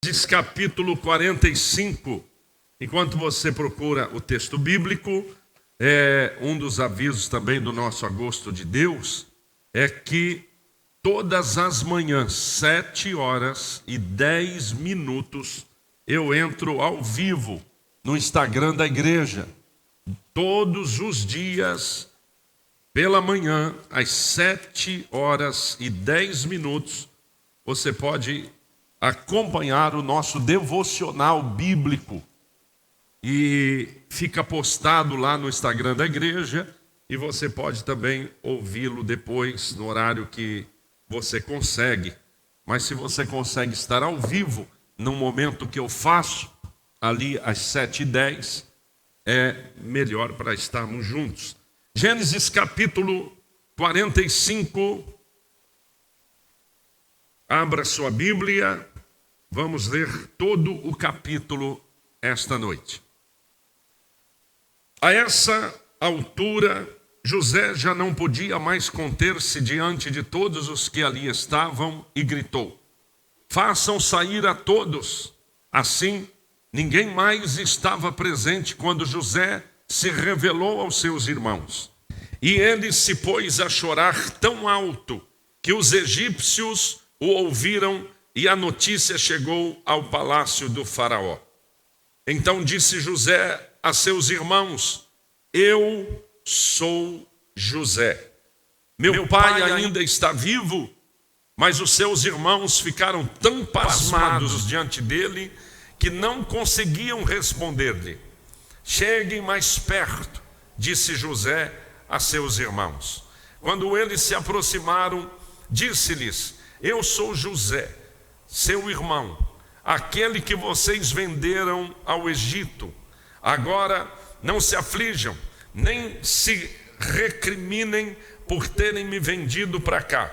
Gênesis capítulo 45. Enquanto você procura o texto bíblico, um dos avisos também do nosso Agosto de Deus é que todas as manhãs, 7h10, eu entro ao vivo no Instagram da igreja. Todos os dias, pela manhã, às 7h10, você pode acompanhar o nosso devocional bíblico. E fica postado lá no Instagram da igreja, e você pode também ouvi-lo depois, no horário que você consegue. Mas se você consegue estar ao vivo, no momento que eu faço, ali às 7h10, é melhor para estarmos juntos. Gênesis capítulo 45. Abra sua Bíblia, vamos ler todo o capítulo esta noite. A essa altura, José já não podia mais conter-se diante de todos os que ali estavam e gritou: façam sair a todos. Assim, ninguém mais estava presente quando José se revelou aos seus irmãos. E ele se pôs a chorar tão alto que os egípcios o ouviram, e a notícia chegou ao palácio do faraó. Então disse José a seus irmãos: eu sou José. Meu pai ainda está vivo? Mas os seus irmãos ficaram tão pasmados diante dele que não conseguiam responder-lhe. Cheguem mais perto, disse José a seus irmãos. Quando eles se aproximaram, disse-lhes: eu sou José, seu irmão, aquele que vocês venderam ao Egito. Agora não se aflijam, nem se recriminem por terem me vendido para cá,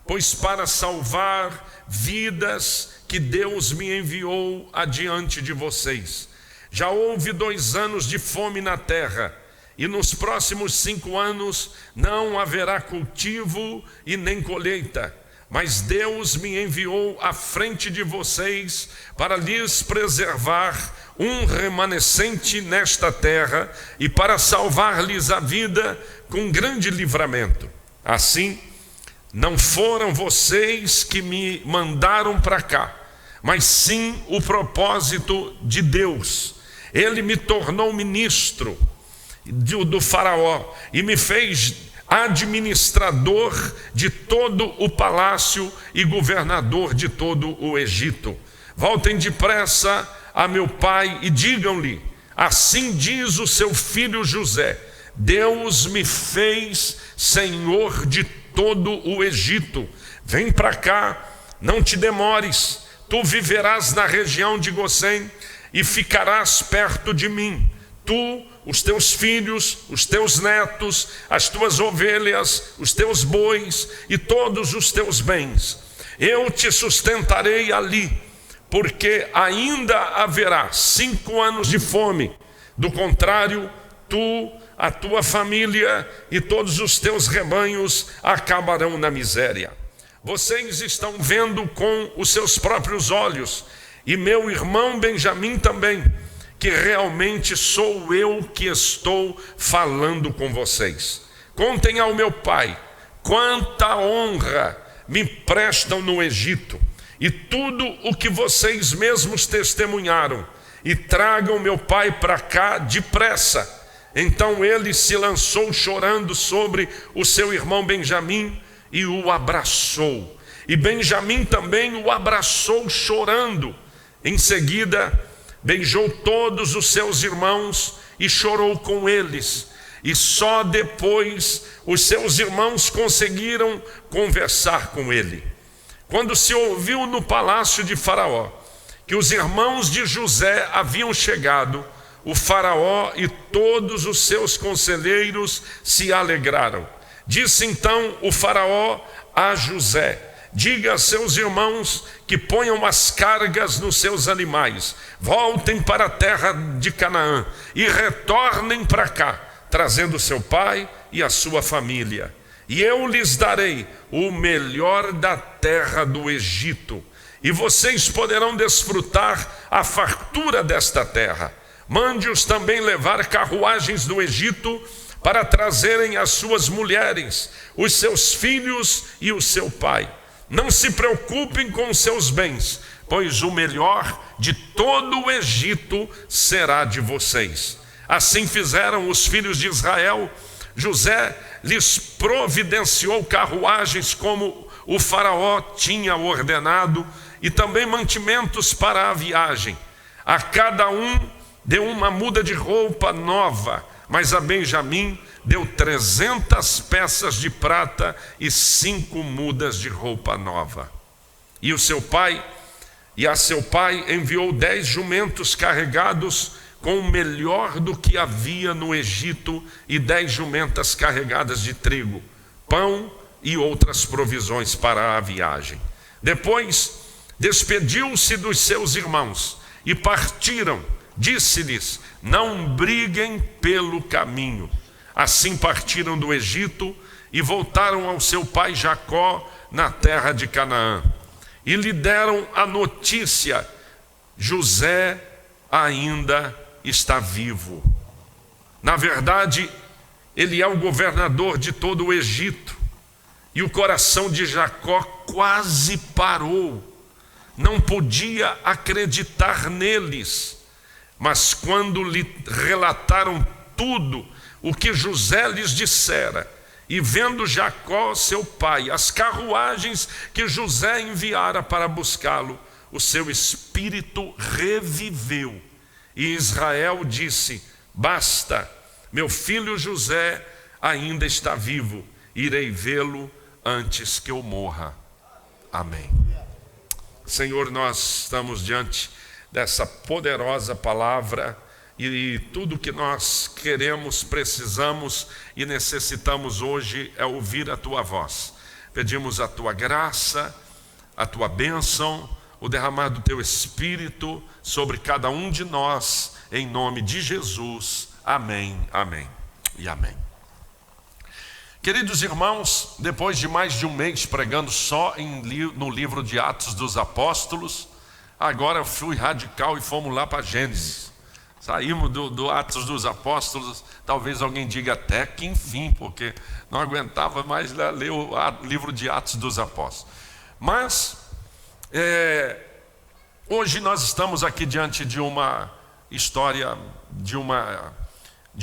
pois para salvar vidas que Deus me enviou adiante de vocês. Já houve 2 anos de fome na terra, e nos próximos 5 anos não haverá cultivo e nem colheita. Mas Deus me enviou à frente de vocês para lhes preservar um remanescente nesta terra e para salvar-lhes a vida com grande livramento. Assim, não foram vocês que me mandaram para cá, mas sim o propósito de Deus. Ele me tornou ministro do faraó e me fez administrador de todo o palácio e governador de todo o Egito. Voltem depressa a meu pai e digam-lhe: assim diz o seu filho José, Deus me fez senhor de todo o Egito. Vem para cá, não te demores, tu viverás na região de Gozém e ficarás perto de mim. Tu, os teus filhos, os teus netos, as tuas ovelhas, os teus bois e todos os teus bens. Eu te sustentarei ali, porque ainda haverá 5 anos de fome. Do contrário, tu, a tua família e todos os teus rebanhos acabarão na miséria. Vocês estão vendo com os seus próprios olhos, e meu irmão Benjamim também, que realmente sou eu que estou falando com vocês. Contem ao meu pai quanta honra me prestam no Egito, e tudo o que vocês mesmos testemunharam, e tragam meu pai para cá depressa. Então ele se lançou chorando sobre o seu irmão Benjamim e o abraçou. E Benjamim também o abraçou chorando. Em seguida, beijou todos os seus irmãos e chorou com eles. E só depois os seus irmãos conseguiram conversar com ele. Quando se ouviu no palácio de Faraó que os irmãos de José haviam chegado, o Faraó e todos os seus conselheiros se alegraram. Disse então o Faraó a José: diga a seus irmãos que ponham as cargas nos seus animais, voltem para a terra de Canaã e retornem para cá, trazendo seu pai e a sua família. E eu lhes darei o melhor da terra do Egito, e vocês poderão desfrutar a fartura desta terra. Mande-os também levar carruagens do Egito para trazerem as suas mulheres, os seus filhos e o seu pai. Não se preocupem com os seus bens, pois o melhor de todo o Egito será de vocês. Assim fizeram os filhos de Israel. José lhes providenciou carruagens como o faraó tinha ordenado, e também mantimentos para a viagem. A cada um deu uma muda de roupa nova, mas a Benjamim deu 300 peças de prata e 5 mudas de roupa nova. E a seu pai enviou 10 jumentos carregados com o melhor do que havia no Egito e 10 jumentas carregadas de trigo, pão e outras provisões para a viagem. Depois despediu-se dos seus irmãos e partiram. Disse-lhes: não briguem pelo caminho. Assim partiram do Egito e voltaram ao seu pai Jacó na terra de Canaã. E lhe deram a notícia: José ainda está vivo. Na verdade, ele é o governador de todo o Egito. E o coração de Jacó quase parou. Não podia acreditar neles. Mas quando lhe relataram tudo o que José lhes dissera, e vendo Jacó, seu pai, as carruagens que José enviara para buscá-lo, o seu espírito reviveu. E Israel disse: basta, meu filho José ainda está vivo, irei vê-lo antes que eu morra. Amém. Senhor, nós estamos diante dessa poderosa palavra, e tudo que nós queremos, precisamos e necessitamos hoje é ouvir a tua voz. Pedimos a tua graça, a tua bênção, o derramar do teu Espírito sobre cada um de nós, em nome de Jesus. Amém, amém e amém. Queridos irmãos, depois de mais de um mês pregando só no livro de Atos dos Apóstolos, agora eu fui radical e fomos lá para Gênesis. Saímos do Atos dos Apóstolos, talvez alguém diga até que enfim, porque não aguentava mais ler o livro de Atos dos Apóstolos. Mas, hoje nós estamos aqui diante de uma história, de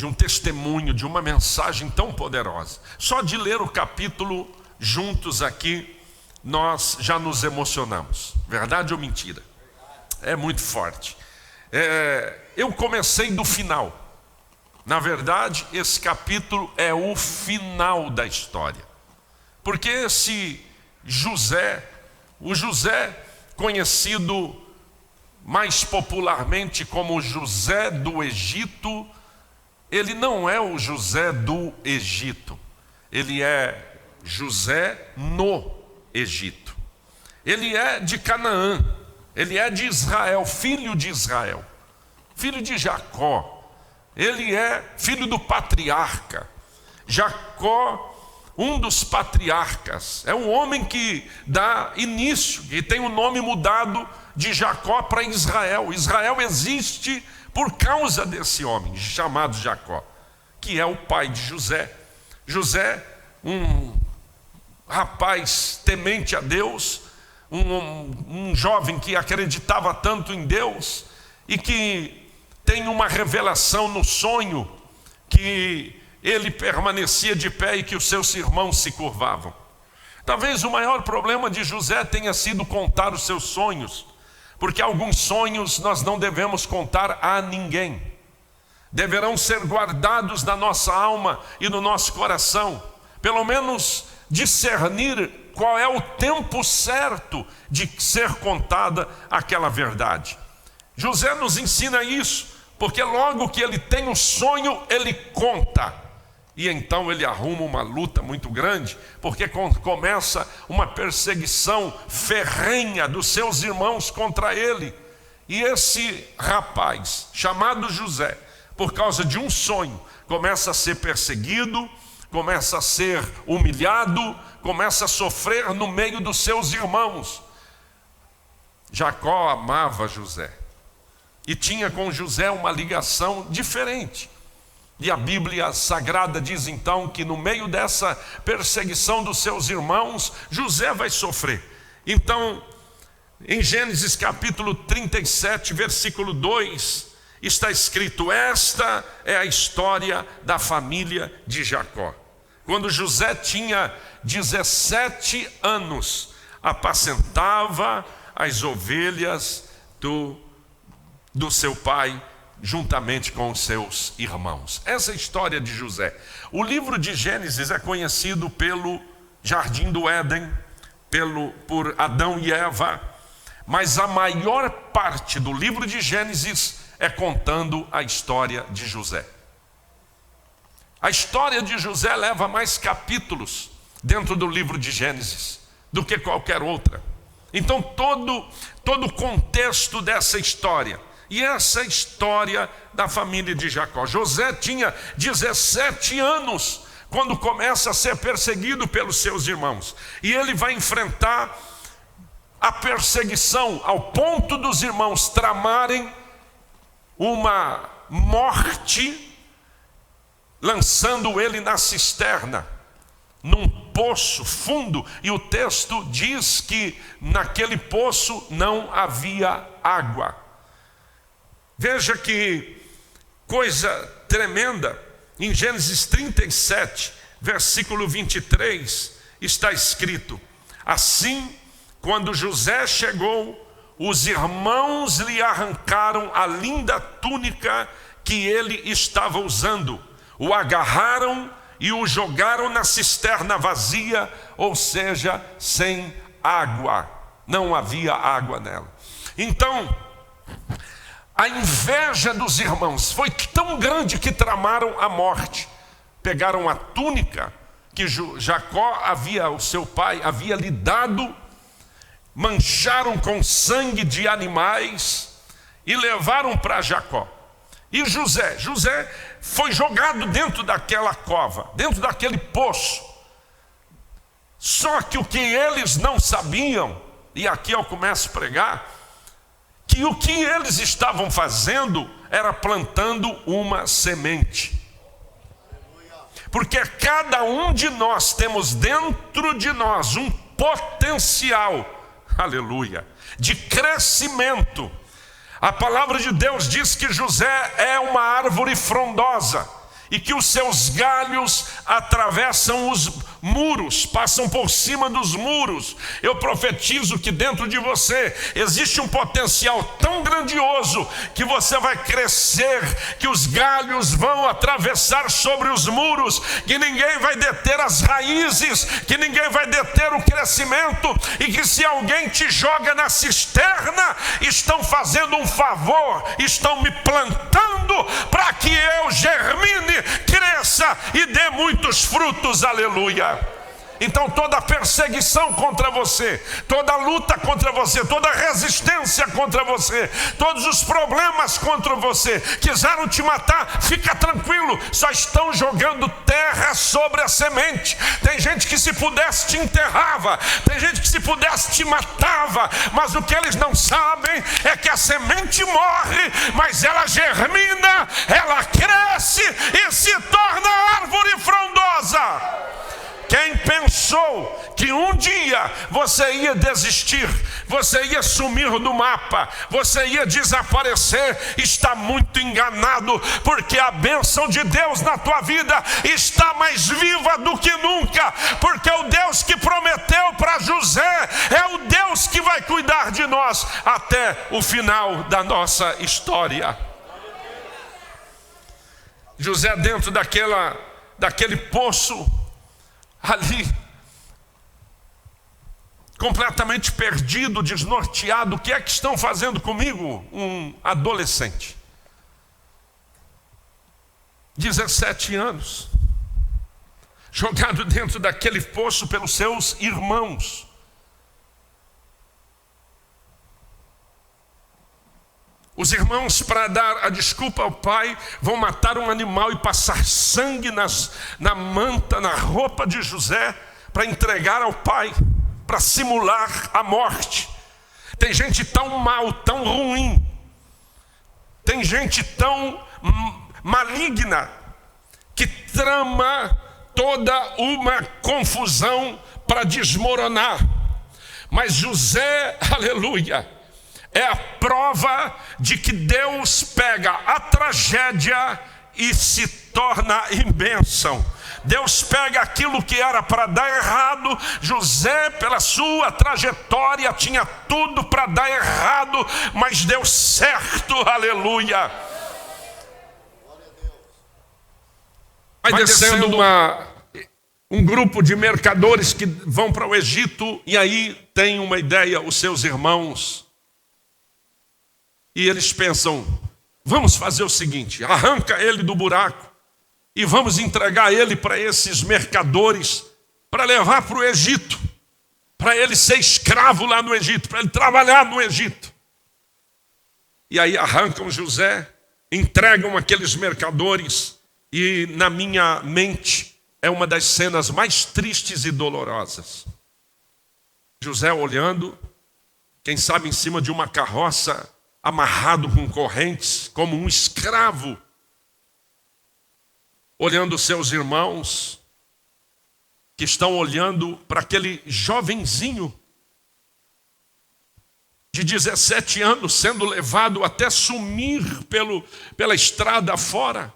um testemunho, de uma mensagem tão poderosa. Só de ler o capítulo juntos aqui, nós já nos emocionamos. Verdade ou mentira? É muito forte. Eu comecei do final. Na verdade, esse capítulo é o final da história. Porque esse José, o José conhecido mais popularmente como José do Egito, ele não é o José do Egito. Ele é José no Egito. Ele é de Canaã. Ele é de Israel, filho de Israel, filho de Jacó. Ele é filho do patriarca. Jacó, um dos patriarcas, é um homem que dá início, e tem o nome mudado de Jacó para Israel. Israel existe por causa desse homem chamado Jacó, que é o pai de José. José, um rapaz temente a Deus, um jovem que acreditava tanto em Deus e que tem uma revelação no sonho que ele permanecia de pé e que os seus irmãos se curvavam. Talvez o maior problema de José tenha sido contar os seus sonhos, porque alguns sonhos nós não devemos contar a ninguém. Deverão ser guardados na nossa alma e no nosso coração, pelo menos discernir qual é o tempo certo de ser contada aquela verdade. José nos ensina isso, porque logo que ele tem o sonho, ele conta. E então ele arruma uma luta muito grande, porque começa uma perseguição ferrenha dos seus irmãos contra ele. E esse rapaz, chamado José, por causa de um sonho, começa a ser perseguido, começa a ser humilhado, começa a sofrer no meio dos seus irmãos. Jacó amava José e tinha com José uma ligação diferente. E a Bíblia Sagrada diz então que no meio dessa perseguição dos seus irmãos, José vai sofrer. Então, em Gênesis capítulo 37, versículo 2, está escrito: esta é a história da família de Jacó. Quando José tinha 17 anos, apacentava as ovelhas do seu pai, juntamente com os seus irmãos. Essa é a história de José. O livro de Gênesis é conhecido pelo Jardim do Éden, por Adão e Eva, mas a maior parte do livro de Gênesis é contando a história de José. A história de José leva mais capítulos dentro do livro de Gênesis do que qualquer outra. Então todo o contexto dessa história, e essa história da família de Jacó. José tinha 17 anos quando começa a ser perseguido pelos seus irmãos, e ele vai enfrentar a perseguição ao ponto dos irmãos tramarem uma morte, lançando ele na cisterna, num poço fundo, e o texto diz que naquele poço não havia água. Veja que coisa tremenda. Em Gênesis 37, versículo 23, está escrito: assim, quando José chegou, os irmãos lhe arrancaram a linda túnica que ele estava usando, o agarraram e o jogaram na cisterna vazia, ou seja, sem água. Não havia água nela. Então, a inveja dos irmãos foi tão grande que tramaram a morte. Pegaram a túnica que Jacó o seu pai, havia lhe dado, mancharam com sangue de animais e levaram para Jacó. E José foi jogado dentro daquela cova, dentro daquele poço. Só que o que eles não sabiam, e aqui eu começo a pregar, que o que eles estavam fazendo era plantando uma semente. Porque cada um de nós temos dentro de nós um potencial, aleluia, de crescimento. A palavra de Deus diz que José é uma árvore frondosa e que os seus galhos atravessam os muros, passam por cima dos muros. Eu profetizo que dentro de você existe um potencial tão grandioso que você vai crescer, que os galhos vão atravessar sobre os muros, que ninguém vai deter as raízes, que ninguém vai deter o crescimento, e que se alguém te joga na cisterna, estão fazendo um favor, estão me plantando para que eu germine, cresça e dê muitos frutos, aleluia. Então toda perseguição contra você, toda luta contra você, toda resistência contra você, todos os problemas contra você, quiseram te matar, fica tranquilo, só estão jogando terra sobre a semente. Tem gente que se pudesse te enterrava, tem gente que se pudesse te matava, mas o que eles não sabem é que a semente morre, mas ela germina, ela cresce e se torna árvore frondosa. Quem pensou que um dia você ia desistir, você ia sumir do mapa, você ia desaparecer, está muito enganado, porque a bênção de Deus na tua vida está mais viva do que nunca, porque o Deus que prometeu para José é o Deus que vai cuidar de nós até o final da nossa história. José, dentro daquele poço, ali, completamente perdido, desnorteado. O que é que estão fazendo comigo? Um adolescente, 17 anos, jogado dentro daquele poço pelos seus irmãos. Os irmãos, para dar a desculpa ao pai, vão matar um animal e passar sangue na manta, na roupa de José, para entregar ao pai, para simular a morte. Tem gente tão mal, tão ruim. Tem gente tão maligna que trama toda uma confusão para desmoronar. Mas José, aleluia, é a prova de que Deus pega a tragédia e se torna em bênção. Deus pega aquilo que era para dar errado. José, pela sua trajetória, tinha tudo para dar errado, mas deu certo, aleluia. Vai descendo um grupo de mercadores que vão para o Egito, e aí tem uma ideia, os seus irmãos, e eles pensam: vamos fazer o seguinte, arranca ele do buraco e vamos entregar ele para esses mercadores, para levar para o Egito, para ele ser escravo lá no Egito, para ele trabalhar no Egito. E aí arrancam José, entregam aqueles mercadores, e na minha mente é uma das cenas mais tristes e dolorosas. José olhando, quem sabe em cima de uma carroça, amarrado com correntes, como um escravo, olhando seus irmãos, que estão olhando para aquele jovenzinho de 17 anos, sendo levado até sumir pela estrada fora.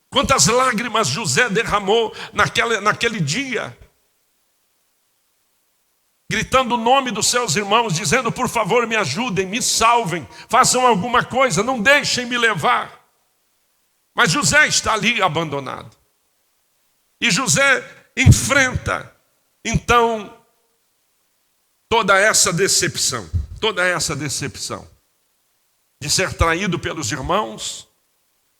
Quantas lágrimas José derramou naquele dia, gritando o nome dos seus irmãos, dizendo: por favor, me ajudem, me salvem, façam alguma coisa, não deixem me levar. Mas José está ali abandonado. E José enfrenta, então, toda essa decepção de ser traído pelos irmãos.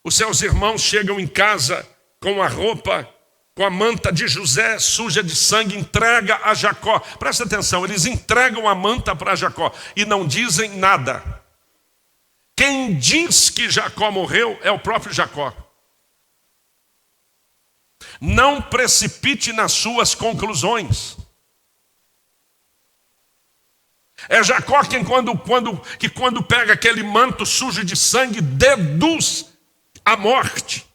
Os seus irmãos chegam em casa com a roupa, com a manta de José suja de sangue, entrega a Jacó. Presta atenção, eles entregam a manta para Jacó e não dizem nada. Quem diz que Jacó morreu é o próprio Jacó. Não precipite nas suas conclusões. É Jacó quem quando pega aquele manto sujo de sangue, deduz a morte.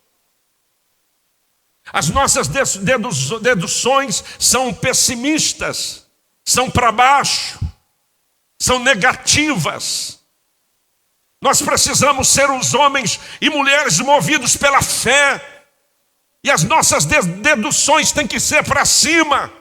As nossas deduções são pessimistas, são para baixo, são negativas. Nós precisamos ser os homens e mulheres movidos pela fé, e as nossas deduções têm que ser para cima.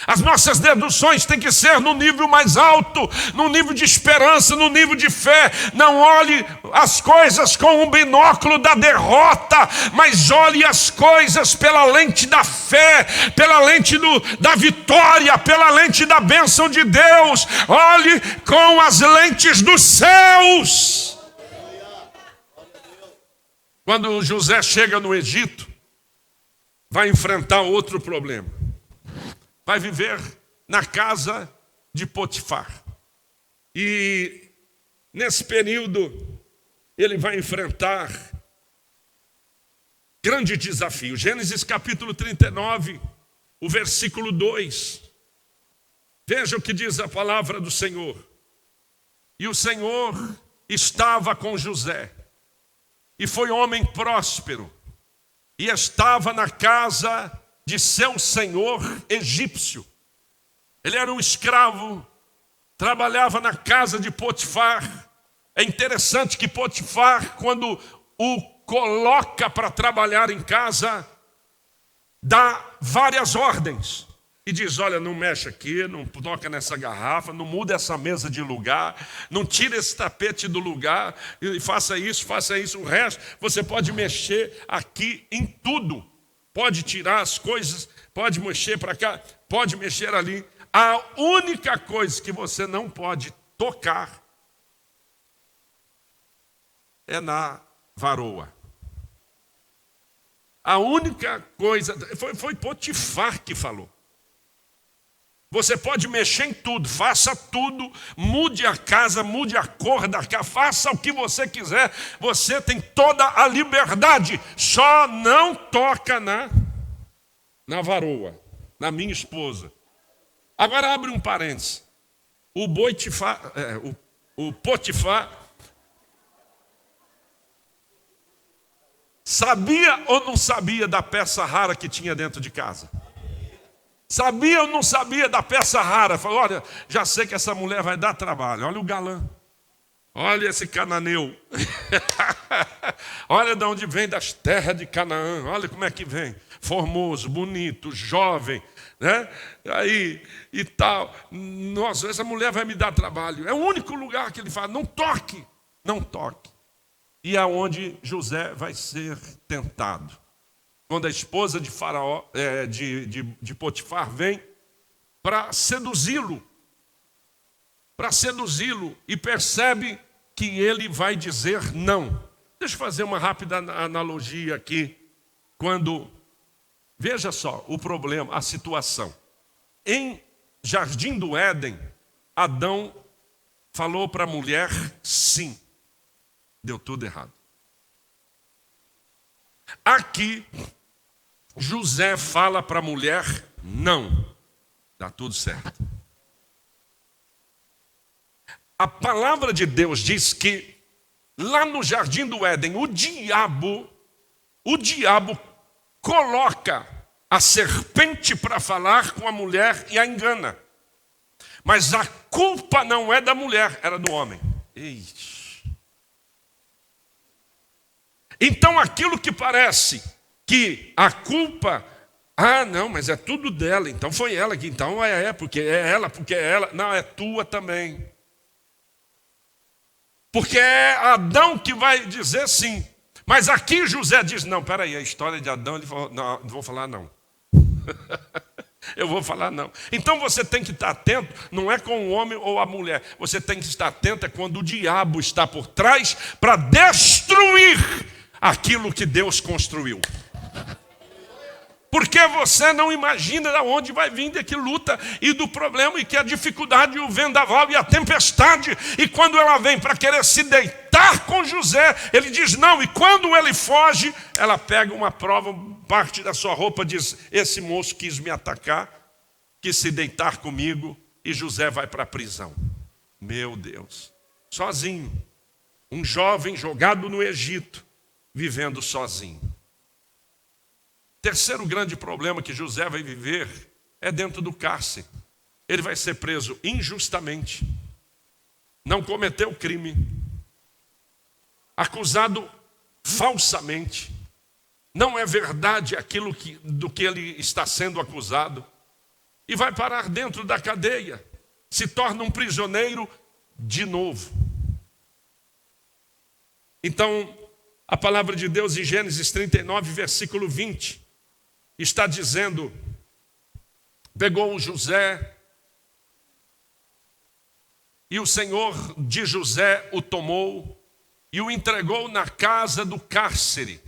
As nossas deduções têm que ser no nível mais alto, no nível de esperança, no nível de fé. Não olhe as coisas com um binóculo da derrota, mas olhe as coisas pela lente da fé, pela lente da vitória, pela lente da bênção de Deus. Olhe com as lentes dos céus. Quando José chega no Egito, vai enfrentar outro problema. Vai viver na casa de Potifar. E nesse período ele vai enfrentar grande desafio. Gênesis capítulo 39, o versículo 2. Veja o que diz a palavra do Senhor. E o Senhor estava com José, e foi homem próspero, e estava na casa de seu senhor egípcio. Ele era um escravo, trabalhava na casa de Potifar. É interessante que Potifar, quando o coloca para trabalhar em casa, dá várias ordens. E diz: olha, não mexe aqui, não toca nessa garrafa, não muda essa mesa de lugar, não tira esse tapete do lugar, e faça isso, o resto. Você pode mexer aqui em tudo. Pode tirar as coisas, pode mexer para cá, pode mexer ali. A única coisa que você não pode tocar é na varoa. A única coisa, foi Potifar que falou. Você pode mexer em tudo, faça tudo, mude a casa, mude a cor da casa, faça o que você quiser, você tem toda a liberdade, só não toca na varoa, na minha esposa. Agora abre um parênteses. o Potifar sabia ou não sabia da peça rara que tinha dentro de casa? Sabia ou não sabia da peça rara? Falou, olha, já sei que essa mulher vai dar trabalho. Olha o galã. Olha esse cananeu. Olha de onde vem, das terras de Canaã. Olha como é que vem. Formoso, bonito, jovem, né? Aí e tal. Nossa, essa mulher vai me dar trabalho. É o único lugar que ele fala, não toque, não toque. E é onde José vai ser tentado. Quando a esposa de Faraó, de Potifar vem para seduzi-lo, e percebe que ele vai dizer não. Deixa eu fazer uma rápida analogia aqui. Veja só o problema, a situação. Em Jardim do Éden, Adão falou para a mulher sim. Deu tudo errado. Aqui, José fala para a mulher não. Dá tudo certo. A palavra de Deus diz que lá no Jardim do Éden, o diabo coloca a serpente para falar com a mulher e a engana. Mas a culpa não é da mulher, era do homem. Então aquilo que parece que a culpa, não, mas é tudo dela, então foi ela que, então porque é ela, não, é tua também. Porque é Adão que vai dizer sim. Mas aqui José diz, não, peraí, a história de Adão, ele falou, não vou falar não. Eu vou falar não. Então você tem que estar atento, não é com o homem ou a mulher. Você tem que estar atento quando o diabo está por trás para destruir aquilo que Deus construiu. Porque você não imagina de onde vai vir de que luta e do problema e que a dificuldade, o vendaval e a tempestade. E quando ela vem para querer se deitar com José, ele diz não. E quando ele foge, ela pega uma prova, parte da sua roupa, diz, esse moço quis me atacar, quis se deitar comigo, e José vai para a prisão. Meu Deus, sozinho. Um jovem jogado no Egito, vivendo sozinho. Terceiro grande problema que José vai viver é dentro do cárcere. Ele vai ser preso injustamente. Não cometeu crime. Acusado falsamente. Não é verdade aquilo do que ele está sendo acusado. E vai parar dentro da cadeia. Se torna um prisioneiro de novo. Então, a palavra de Deus em Gênesis 39, versículo 20, está dizendo, pegou José, e o Senhor de José o tomou, e o entregou na casa do cárcere,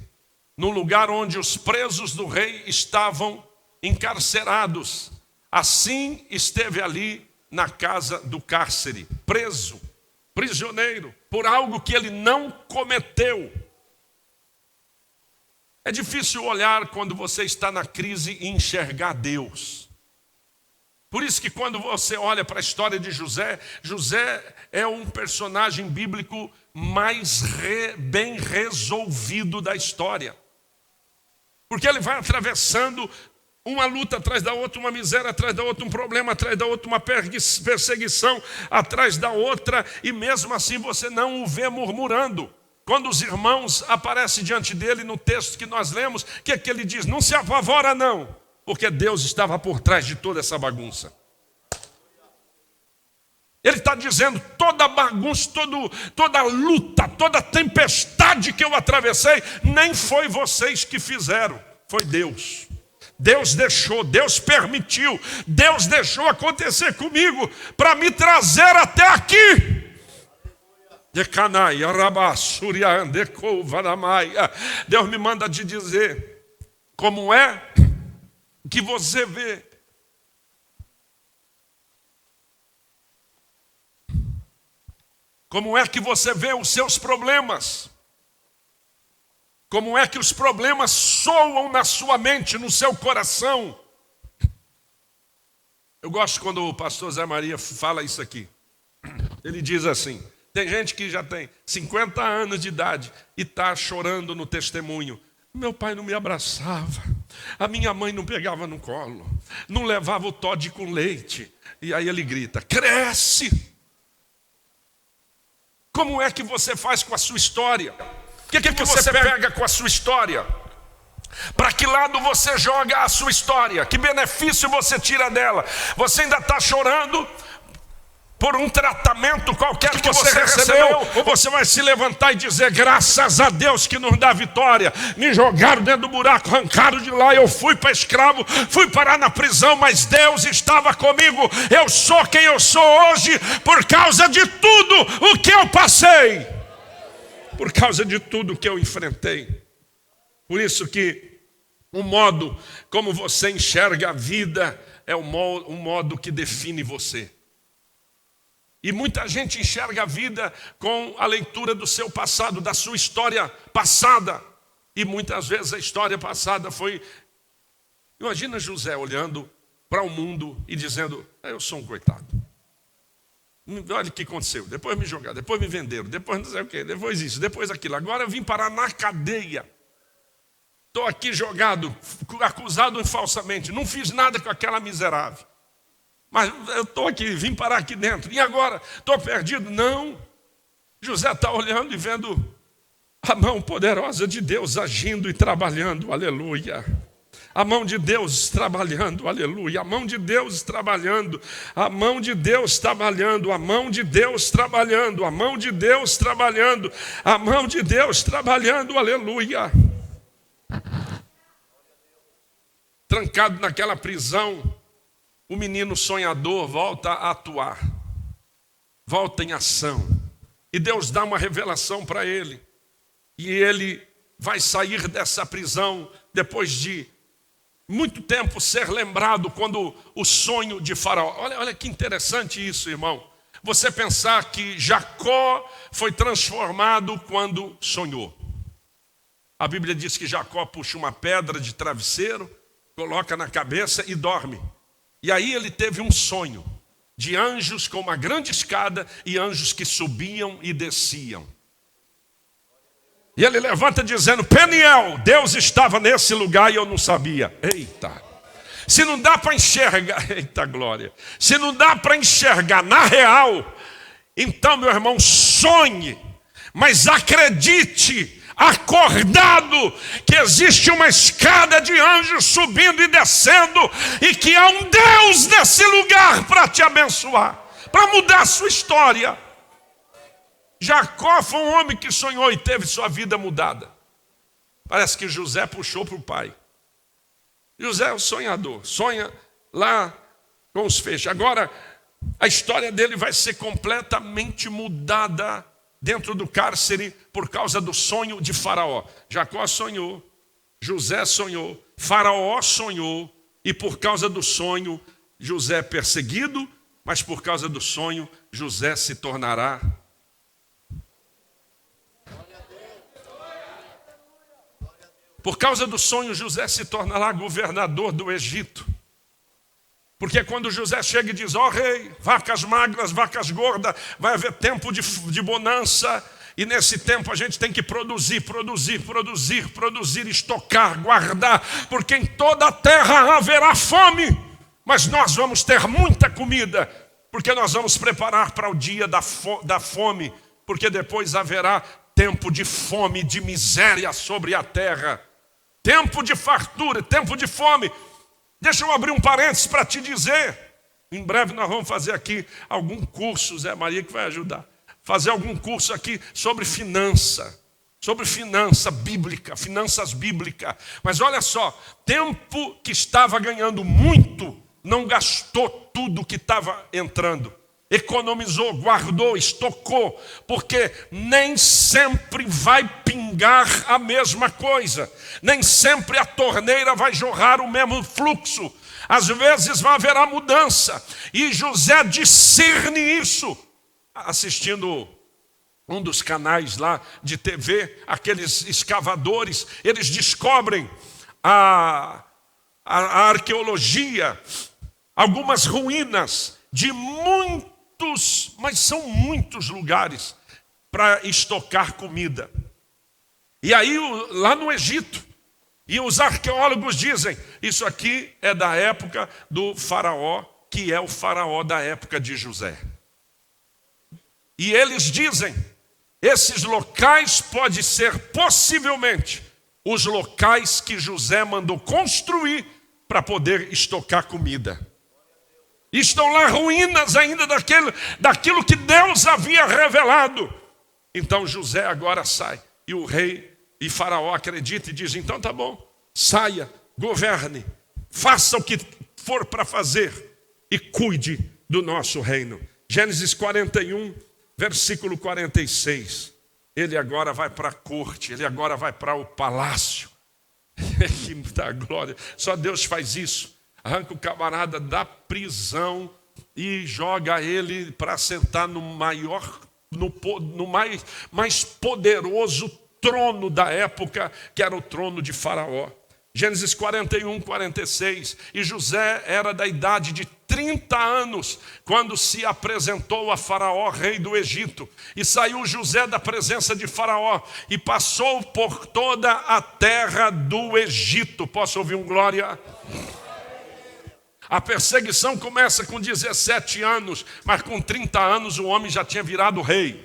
no lugar onde os presos do rei estavam encarcerados. Assim esteve ali na casa do cárcere, preso, prisioneiro, por algo que ele não cometeu. É difícil olhar quando você está na crise e enxergar Deus. Por isso que quando você olha para a história de José, José é um personagem bíblico mais bem resolvido da história. Porque ele vai atravessando uma luta atrás da outra, uma miséria atrás da outra, um problema atrás da outra, uma perseguição atrás da outra, e mesmo assim você não o vê murmurando. Quando os irmãos aparecem diante dele no texto que nós lemos, o que é que ele diz? Não se apavora não, porque Deus estava por trás de toda essa bagunça. Ele está dizendo, toda bagunça, toda luta, toda tempestade que eu atravessei, nem foi vocês que fizeram, foi Deus. Deus deixou, Deus permitiu, Deus deixou acontecer comigo para me trazer até aqui. Deus me manda te dizer como é que você vê. Como é que você vê os seus problemas? Como é que os problemas soam na sua mente, no seu coração? Eu gosto quando o pastor Zé Maria fala isso aqui. Ele diz assim, tem gente que já tem 50 anos de idade e está chorando no testemunho. Meu pai não me abraçava, a minha mãe não pegava no colo, não levava o Toddy com leite. E aí ele grita, cresce! Como é que você faz com a sua história? O que você pega com a sua história? Para que lado você joga a sua história? Que benefício você tira dela? Você ainda está chorando por um tratamento qualquer que você recebeu? Ou você vai se levantar e dizer, graças a Deus que nos dá vitória. Me jogaram dentro do buraco, arrancaram de lá, eu fui para escravo, fui parar na prisão, mas Deus estava comigo. Eu sou quem eu sou hoje por causa de tudo o que eu passei, por causa de tudo que eu enfrentei. Por isso que o modo como você enxerga a vida é o modo que define você. E muita gente enxerga a vida com a leitura do seu passado, da sua história passada. E muitas vezes a história passada foi... Imagina José olhando para o mundo e dizendo, eu sou um coitado. Olha o que aconteceu, depois me jogaram, depois me venderam, depois não sei o quê, depois isso, depois aquilo. Agora eu vim parar na cadeia. Estou aqui jogado, acusado falsamente, não fiz nada com aquela miserável. Mas eu estou aqui, vim parar aqui dentro. E agora? Estou perdido? Não. José está olhando e vendo a mão poderosa de Deus agindo e trabalhando. Aleluia. A mão de Deus trabalhando. Aleluia. A mão de Deus trabalhando. A mão de Deus trabalhando. A mão de Deus trabalhando. A mão de Deus trabalhando. A mão de Deus trabalhando. Aleluia. Trancado naquela prisão, o menino sonhador volta a atuar, volta em ação. E Deus dá uma revelação para ele. E ele vai sair dessa prisão depois de muito tempo ser lembrado quando o sonho de Faraó. Olha que interessante isso, irmão. Você pensar que Jacó foi transformado quando sonhou. A Bíblia diz que Jacó puxa uma pedra de travesseiro, coloca na cabeça e dorme. E aí ele teve um sonho de anjos com uma grande escada e anjos que subiam e desciam. E ele levanta dizendo, Peniel, Deus estava nesse lugar e eu não sabia. Eita, se não dá para enxergar, eita glória, se não dá para enxergar na real, então meu irmão, sonhe, mas acredite, acordado, que existe uma escada de anjos subindo e descendo, e que há um Deus nesse lugar para te abençoar, para mudar a sua história. Jacó foi um homem que sonhou e teve sua vida mudada. Parece que José puxou para o pai. José é o sonhador, sonha lá com os feixes. Agora a história dele vai ser completamente mudada dentro do cárcere por causa do sonho de Faraó. Jacó sonhou, José sonhou, Faraó sonhou, e por causa do sonho José é perseguido, mas por causa do sonho José se tornará por causa do sonho José se tornará governador do Egito. Porque quando José chega e diz, ó rei, vacas magras, vacas gordas, vai haver tempo de bonança, e nesse tempo a gente tem que produzir, estocar, guardar, porque em toda a terra haverá fome, mas nós vamos ter muita comida, porque nós vamos preparar para o dia da fome, porque depois haverá tempo de fome, de miséria sobre a terra, tempo de fartura, tempo de fome. Deixa eu abrir um parênteses para te dizer. Em breve nós vamos fazer aqui algum curso, Zé Maria que vai ajudar. Fazer algum curso aqui sobre finança bíblica, finanças bíblicas. Mas olha só, tempo que estava ganhando muito, não gastou tudo que estava entrando. Economizou, guardou, estocou, porque nem sempre vai pingar a mesma coisa, nem sempre a torneira vai jorrar o mesmo fluxo, às vezes vai haver a mudança, e José discerne isso, assistindo um dos canais lá de TV, aqueles escavadores, eles descobrem a arqueologia, algumas ruínas de muitas mas são muitos lugares para estocar comida. E aí, lá no Egito, e os arqueólogos dizem, isso aqui é da época do faraó, que é o faraó da época de José. E eles dizem, esses locais podem ser possivelmente os locais que José mandou construir para poder estocar comida. Estão lá ruínas ainda daquilo que Deus havia revelado. Então José agora sai. E o rei e faraó acredita e diz, então tá bom, saia, governe, faça o que for para fazer e cuide do nosso reino. Gênesis 41, versículo 46. Ele agora vai para a corte, ele agora vai para o palácio. Que dá glória. Só Deus faz isso. Arranca o camarada da prisão e joga ele para sentar no mais poderoso trono da época, que era o trono de Faraó. Gênesis 41, 46. E José era da idade de 30 anos, quando se apresentou a Faraó, rei do Egito. E saiu José da presença de Faraó e passou por toda a terra do Egito. Posso ouvir um glória? A perseguição começa com 17 anos, mas com 30 anos o homem já tinha virado rei.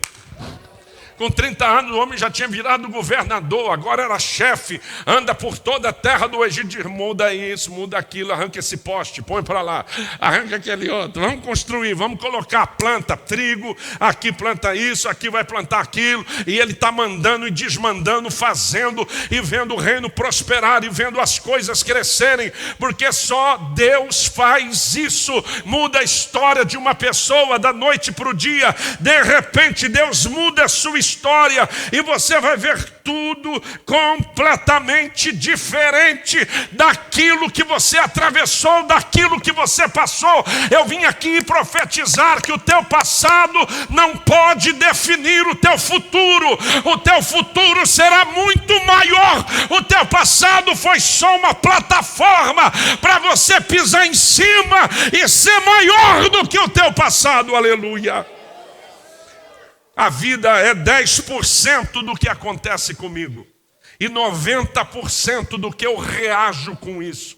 Com 30 anos o homem já tinha virado governador, agora era chefe, anda por toda a terra do Egito, diz, muda isso, muda aquilo, arranca esse poste, põe para lá, arranca aquele outro, vamos construir, vamos colocar, planta trigo, aqui planta isso, aqui vai plantar aquilo, e ele está mandando e desmandando, fazendo e vendo o reino prosperar e vendo as coisas crescerem, porque só Deus faz isso, muda a história de uma pessoa da noite para o dia, de repente Deus muda a sua história e você vai ver tudo completamente diferente daquilo que você atravessou, daquilo que você passou. Eu vim aqui profetizar que o teu passado não pode definir o teu futuro. O teu futuro será muito maior. O teu passado foi só uma plataforma para você pisar em cima e ser maior do que o teu passado. Aleluia. A vida é 10% do que acontece comigo e 90% do que eu reajo com isso.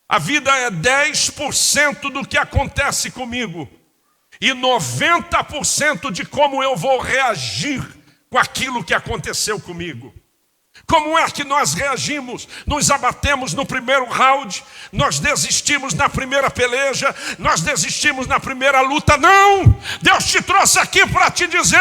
A vida é 10% do que acontece comigo e 90% de como eu vou reagir com aquilo que aconteceu comigo. Como é que nós reagimos? Nos abatemos no primeiro round, nós desistimos na primeira peleja, nós desistimos na primeira luta. Não! Deus te trouxe aqui para te dizer,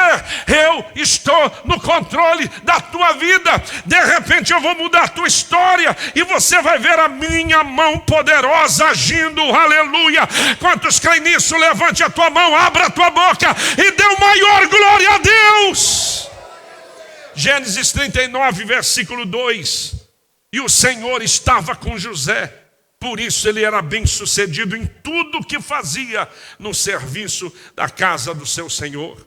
eu estou no controle da tua vida. De repente eu vou mudar a tua história e você vai ver a minha mão poderosa agindo. Aleluia! Quantos creem nisso? Levante a tua mão, abra a tua boca e dê o maior glória a Deus. Gênesis 39, versículo 2. E o Senhor estava com José, por isso ele era bem sucedido em tudo que fazia no serviço da casa do seu Senhor.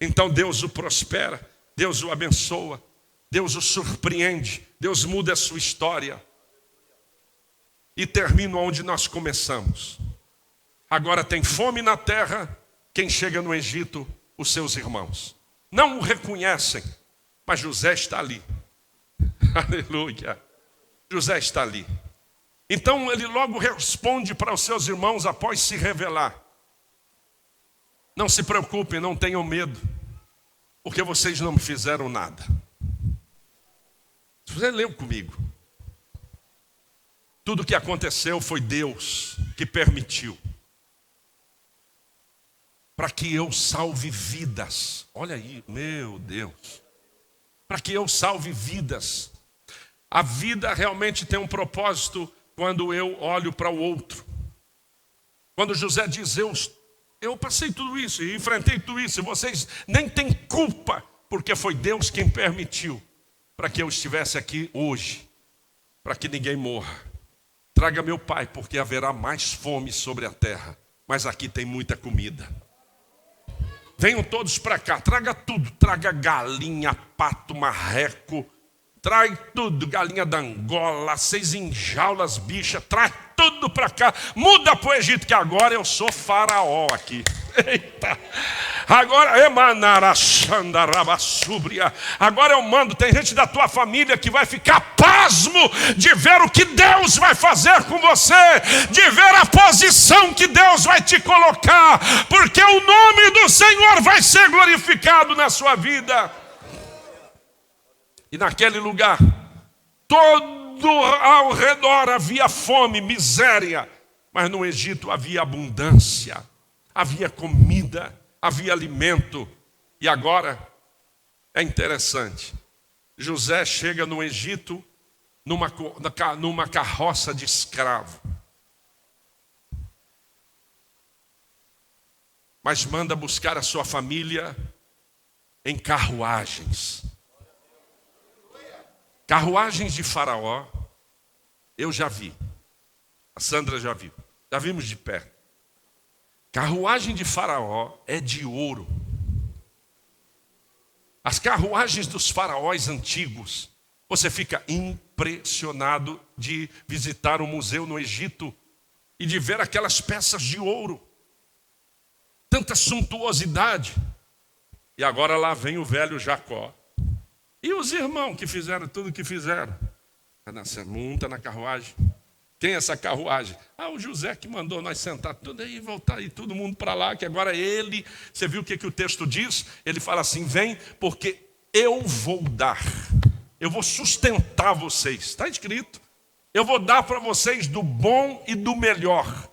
Então Deus o prospera, Deus o abençoa, Deus o surpreende, Deus muda a sua história. E termina onde nós começamos. Agora tem fome na terra, quem chega no Egito, os seus irmãos. Não o reconhecem. Mas José está ali. Aleluia. José está ali. Então ele logo responde para os seus irmãos após se revelar. Não se preocupem, não tenham medo, porque vocês não me fizeram nada. Você leu comigo. Tudo o que aconteceu foi Deus que permitiu. Para que eu salve vidas. Olha aí, meu Deus. Para que eu salve vidas. A vida realmente tem um propósito quando eu olho para o outro. Quando José diz, eu passei tudo isso e enfrentei tudo isso, e vocês nem têm culpa, porque foi Deus quem permitiu para que eu estivesse aqui hoje, para que ninguém morra. Traga meu pai, porque haverá mais fome sobre a terra, mas aqui tem muita comida. Venham todos para cá, traga tudo, traga galinha, pato, marreco, traz tudo, galinha da Angola, 6 enjaulas, bicha, traz tudo. tudo para cá, muda para o Egito, que agora eu sou faraó aqui. Eita! Agora agora eu mando. Tem gente da tua família que vai ficar pasmo de ver o que Deus vai fazer com você, de ver a posição que Deus vai te colocar, porque o nome do Senhor vai ser glorificado na sua vida. E naquele lugar, todo ao redor havia fome, miséria, mas no Egito havia abundância, havia comida, havia alimento. E agora, é interessante, José chega no Egito numa carroça de escravo, mas manda buscar a sua família em carruagens. Carruagens de Faraó, eu já vi, a Sandra já viu, já vimos de perto. Carruagem de Faraó é de ouro. As carruagens dos faraós antigos, você fica impressionado de visitar um museu no Egito e de ver aquelas peças de ouro, tanta suntuosidade. E agora lá vem o velho Jacó. E os irmãos que fizeram tudo o que fizeram? Monta na carruagem. Quem é essa carruagem? O José que mandou nós sentar tudo aí, voltar aí, todo mundo para lá, que agora ele... Você viu o que o texto diz? Ele fala assim, vem, porque eu vou dar. Eu vou sustentar vocês. Está escrito. Eu vou dar para vocês do bom e do melhor.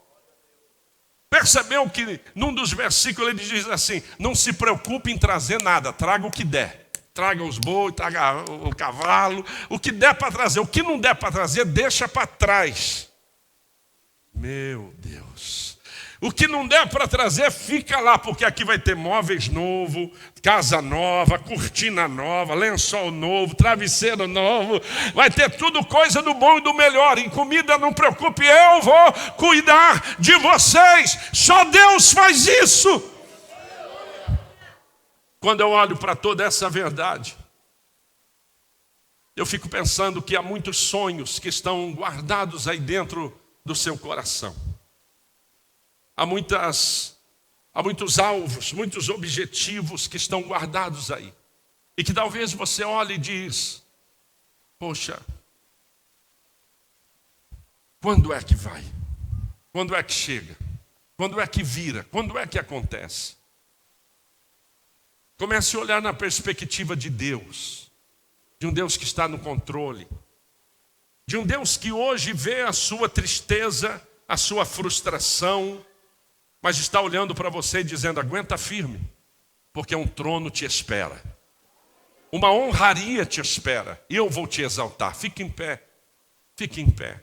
Percebeu que num dos versículos ele diz assim, não se preocupe em trazer nada, traga o que der. Traga os bois, traga o cavalo, o que der para trazer. O que não der para trazer, deixa para trás. Meu Deus. O que não der para trazer, fica lá, porque aqui vai ter móveis novos, casa nova, cortina nova, lençol novo, travesseiro novo. Vai ter tudo coisa do bom e do melhor. Em comida, não preocupe, eu vou cuidar de vocês. Só Deus faz isso. Quando eu olho para toda essa verdade, eu fico pensando que há muitos sonhos que estão guardados aí dentro do seu coração. Há muitos alvos, muitos objetivos que estão guardados aí. E que talvez você olhe e diz, poxa, quando é que vai? Quando é que chega? Quando é que vira? Quando é que acontece? Comece a olhar na perspectiva de Deus, de um Deus que está no controle, de um Deus que hoje vê a sua tristeza, a sua frustração, mas está olhando para você e dizendo, aguenta firme, porque um trono te espera, uma honraria te espera, e eu vou te exaltar. Fique em pé, fique em pé.